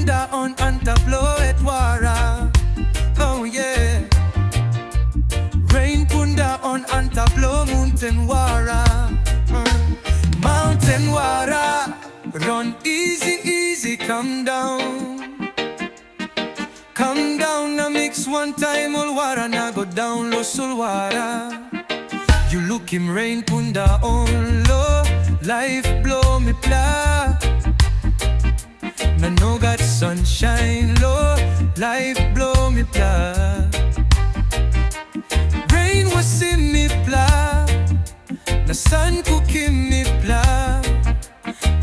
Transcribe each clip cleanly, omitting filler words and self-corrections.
punta on anta blow et wara. Oh yeah. Rain punta on anta blow mountain wara. Mountain wara. Run easy, easy, come down. Come down, na mix one time, all water, na go down low, sul water. You look him rain, punda on low, life blow me pla. Na no got sunshine low, life blow me pla. Rain was in me pla, na sun cooking me pla.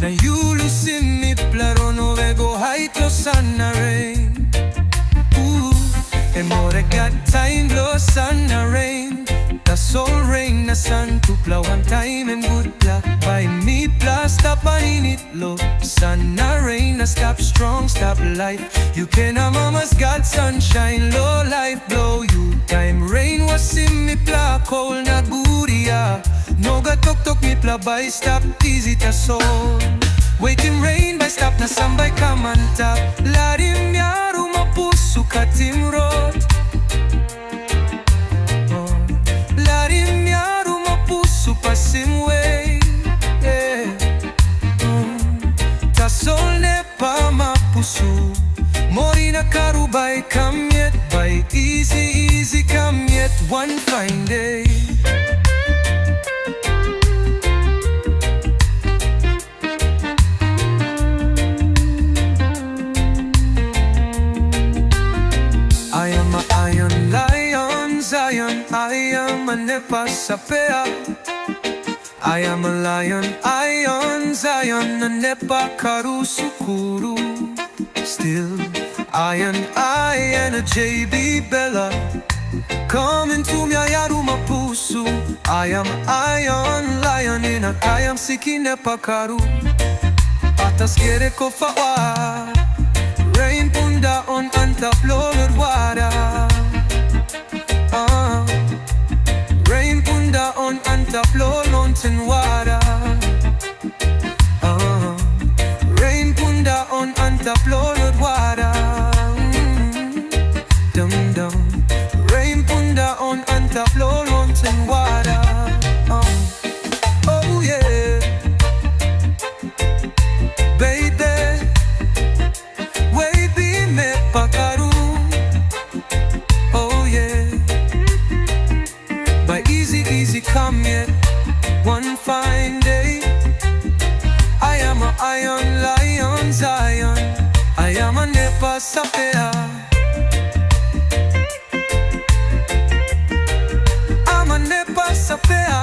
Na you lose in me pla, rono go height lo sun na rain. And more got time, blow sun na rain. The soul rain, na sun to plow one time and good plow. By me plow, stop in it low. Sun na rain, na stop strong, stop life. You can a mama's got sunshine, low life blow you. Time rain was in me plow, cold na booty no got tok me plow by stop easy to soul. Waiting rain by stop na sun by come on top. Ladim yaru mapusu katim road. Ladim yaru mapusu pasim way. Ta sol ne pa mapusu. Morina karu by come yet. By easy easy come yet. One fine day. I am a iron lion, Zion. I am a nepa sapea. I am a lion, iron, Zion. A nepa karu sukuru. Still, I and a JB Bella. Coming to me, ayaru mapusu. I am iron lion in a kayam siki nepa karu. Atas kere kofawa. Rain punda on anta flowed water. Rain punda on anta flow mountain water. Rain punda on anta flowed water. Dum dum. Rain punda on anta flow mountain water. Oh yeah, baby. Pakaru, oh yeah. By easy, easy come yet. One fine day. I am a iron lion, Zion. I am a nepa sapea. I'm a nepa sapea.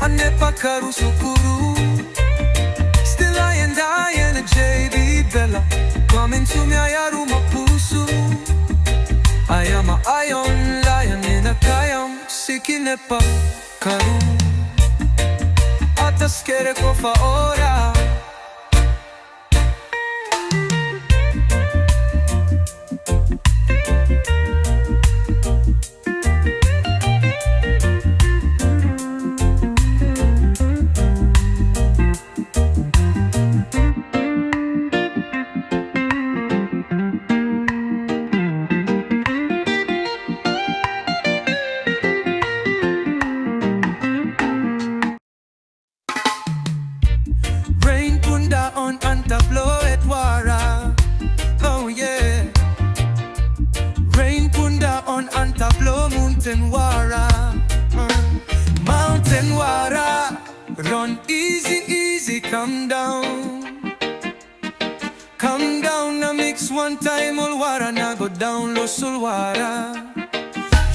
A nepa karu sukuru. I and a JB Bella. Coming to me, ayaru mapusu. I am a iron lion in a kayam siki nepa karu. Atas kere kofa ora. On anta blow et wara. Oh yeah. Rain punda on anta blow mountain wara. Mountain wara. Run easy easy come down. Come down na mix one time, all wara na go down low, sul wara.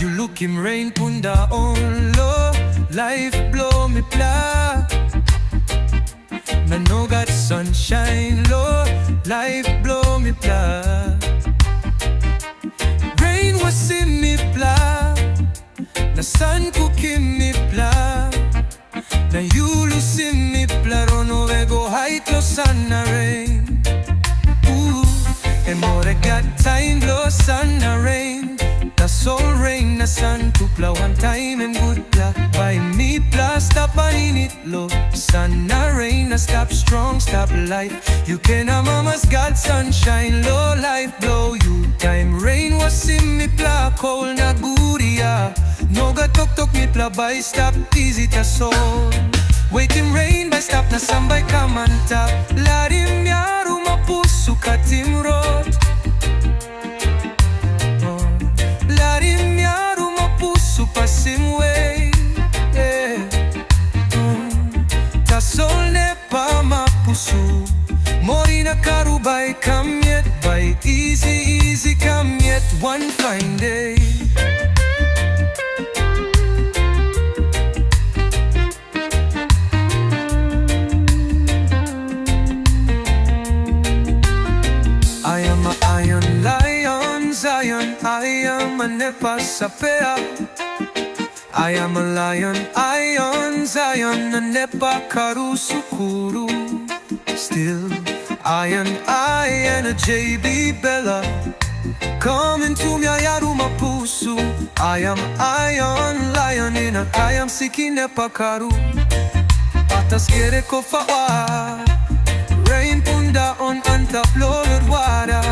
You look him rain punda on low, life blow me pla. Na no got sunshine low, life blow me pla. Rain was in me pla. Na sun cooking me pla. Na you lose in me pla. Rono go height lo sun na rain. And more got time blow sun na rain. The soul rain na sun tupla one time and good pla by me pla stop paninit low sun na rain na stop strong stop life you can a mama's God sunshine low life blow you time rain was in me pla cold na guria no ga tok me pla by stop easy ta soul waiting rain by stop na sambay kamanta larim yaru mapuso katim road passing way, yeah. Ta sol ne pa mapuso mori na karubay kamyet by easy kamyet one fine day. I am a iron lion Zion, I am a nepasapea. I am a lion, Ion Zion, a nepa karusukuru. Still, I and a JB Bella coming to me, ayaru mapuso. I am Ion lion in a kayam siki nepa karu. Atas kere ko fawa rain punda on antaplored water.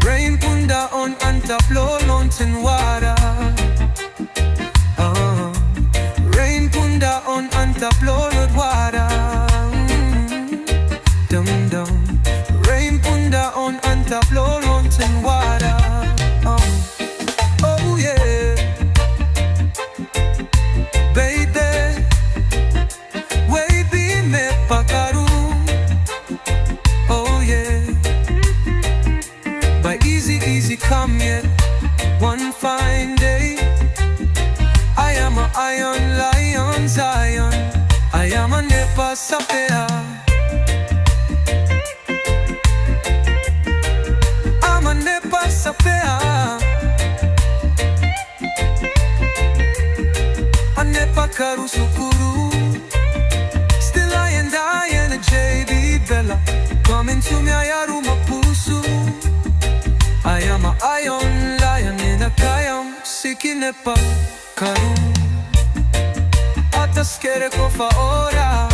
Rain punda on antaplored mountain water. Rain punda on antaplored water. Dum dum. Rain punda on antaplored mountain water. Oh yeah, baby. Baby me pakaru. Oh yeah. By easy come yet one fine day. I am a iron lion Zion, I am a nepasapea. I'm a nepasapea, a nepa karusukuru. Still I and a JB Bella coming to me ayaru mapuso. I am a iron lion in a kayam siki nepa karu. Atas kere ko fa ora